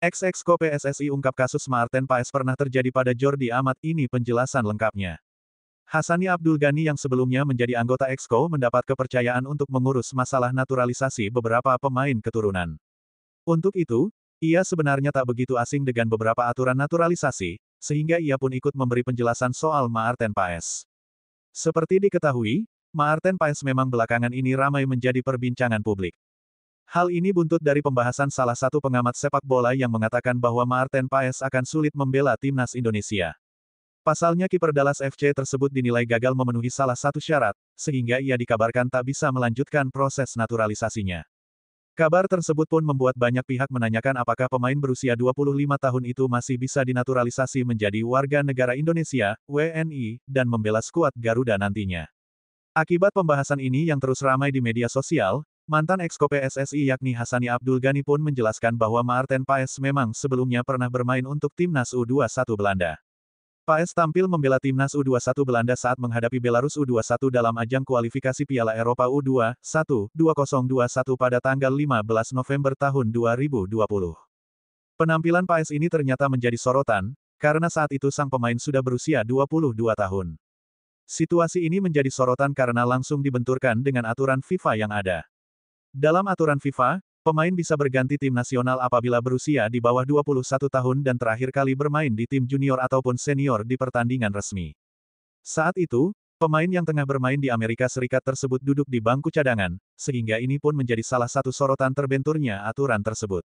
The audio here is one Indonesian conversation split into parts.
Ex-Exco PSSI ungkap kasus Maarten Paes pernah terjadi pada Jordi Amat. Ini penjelasan lengkapnya. Hassani Abdul Ghani yang sebelumnya menjadi anggota Exco mendapat kepercayaan untuk mengurus masalah naturalisasi beberapa pemain keturunan. Untuk itu, ia sebenarnya tak begitu asing dengan beberapa aturan naturalisasi, sehingga ia pun ikut memberi penjelasan soal Maarten Paes. Seperti diketahui, Maarten Paes memang belakangan ini ramai menjadi perbincangan publik. Hal ini buntut dari pembahasan salah satu pengamat sepak bola yang mengatakan bahwa Maarten Paes akan sulit membela timnas Indonesia. Pasalnya kiper Dallas FC tersebut dinilai gagal memenuhi salah satu syarat, sehingga ia dikabarkan tak bisa melanjutkan proses naturalisasinya. Kabar tersebut pun membuat banyak pihak menanyakan apakah pemain berusia 25 tahun itu masih bisa dinaturalisasi menjadi warga negara Indonesia, WNI, dan membela skuad Garuda nantinya. Akibat pembahasan ini yang terus ramai di media sosial, mantan Exco PSSI yakni Hassani Abdul Ghani pun menjelaskan bahwa Maarten Paes memang sebelumnya pernah bermain untuk timnas U21 Belanda. Paes tampil membela timnas U21 Belanda saat menghadapi Belarus U21 dalam ajang kualifikasi Piala Eropa U21 2021 pada tanggal 15 November tahun 2020. Penampilan Paes ini ternyata menjadi sorotan, karena saat itu sang pemain sudah berusia 22 tahun. Situasi ini menjadi sorotan karena langsung dibenturkan dengan aturan FIFA yang ada. Dalam aturan FIFA, pemain bisa berganti tim nasional apabila berusia di bawah 21 tahun dan terakhir kali bermain di tim junior ataupun senior di pertandingan resmi. Saat itu, pemain yang tengah bermain di Amerika Serikat tersebut duduk di bangku cadangan, sehingga ini pun menjadi salah satu sorotan terbenturnya aturan tersebut.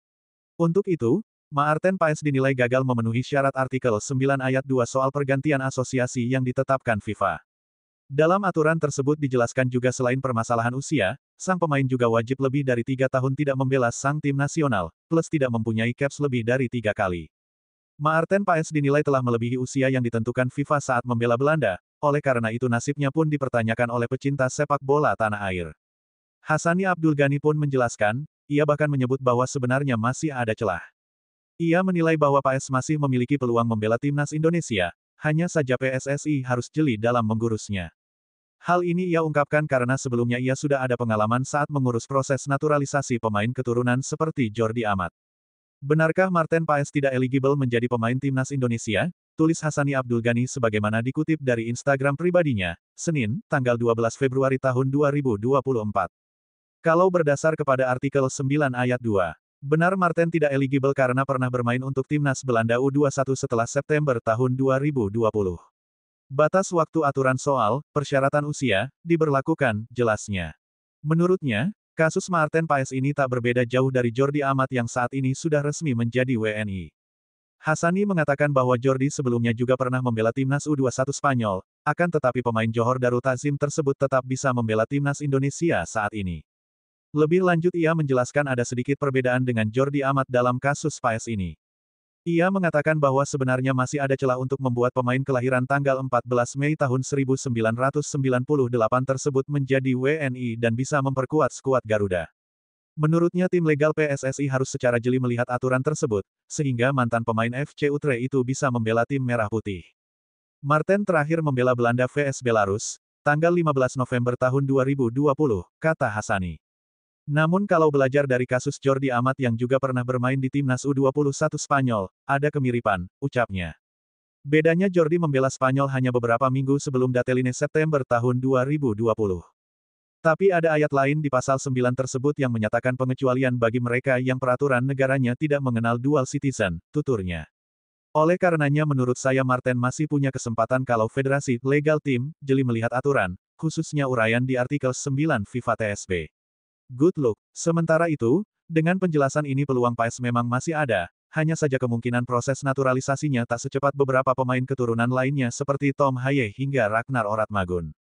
Untuk itu, Maarten Paes dinilai gagal memenuhi syarat artikel 9 ayat 2 soal pergantian asosiasi yang ditetapkan FIFA. Dalam aturan tersebut dijelaskan juga selain permasalahan usia, sang pemain juga wajib lebih dari 3 tahun tidak membela sang tim nasional, plus tidak mempunyai caps lebih dari 3 kali. Maarten Paes dinilai telah melebihi usia yang ditentukan FIFA saat membela Belanda, oleh karena itu nasibnya pun dipertanyakan oleh pecinta sepak bola tanah air. Hassani Abdul Ghani pun menjelaskan, ia bahkan menyebut bahwa sebenarnya masih ada celah. Ia menilai bahwa Paes masih memiliki peluang membela timnas Indonesia, hanya saja PSSI harus jeli dalam mengurusnya. Hal ini ia ungkapkan karena sebelumnya ia sudah ada pengalaman saat mengurus proses naturalisasi pemain keturunan seperti Jordi Amat. Benarkah Maarten Paes tidak eligible menjadi pemain timnas Indonesia? Tulis Hassani Abdul Ghani sebagaimana dikutip dari Instagram pribadinya, Senin, tanggal 12 Februari tahun 2024. Kalau berdasar kepada artikel 9 ayat 2, benar Maarten tidak eligible karena pernah bermain untuk timnas Belanda U21 setelah September tahun 2020. Batas waktu aturan soal persyaratan usia diberlakukan, jelasnya. Menurutnya, kasus Maarten Paes ini tak berbeda jauh dari Jordi Amat yang saat ini sudah resmi menjadi WNI. Hassani mengatakan bahwa Jordi sebelumnya juga pernah membela timnas U21 Spanyol, akan tetapi pemain Johor Darul Takzim tersebut tetap bisa membela timnas Indonesia saat ini. Lebih lanjut ia menjelaskan ada sedikit perbedaan dengan Jordi Amat dalam kasus Paes ini. Ia mengatakan bahwa sebenarnya masih ada celah untuk membuat pemain kelahiran tanggal 14 Mei tahun 1998 tersebut menjadi WNI dan bisa memperkuat skuad Garuda. Menurutnya tim legal PSSI harus secara jeli melihat aturan tersebut, sehingga mantan pemain FC Utrecht itu bisa membela tim Merah Putih. Maarten terakhir membela Belanda vs Belarus, tanggal 15 November tahun 2020, kata Hassani. Namun kalau belajar dari kasus Jordi Amat yang juga pernah bermain di timnas U21 Spanyol, ada kemiripan, ucapnya. Bedanya Jordi membela Spanyol hanya beberapa minggu sebelum Dateline September tahun 2020. Tapi ada ayat lain di pasal 9 tersebut yang menyatakan pengecualian bagi mereka yang peraturan negaranya tidak mengenal dual citizen, tuturnya. Oleh karenanya menurut saya Maarten masih punya kesempatan kalau Federasi Legal Team jeli melihat aturan, khususnya uraian di artikel 9 FIFA TSB. Good luck. Sementara itu, dengan penjelasan ini peluang Paes memang masih ada, hanya saja kemungkinan proses naturalisasinya tak secepat beberapa pemain keturunan lainnya seperti Tom Haye hingga Ragnar Oratmagun.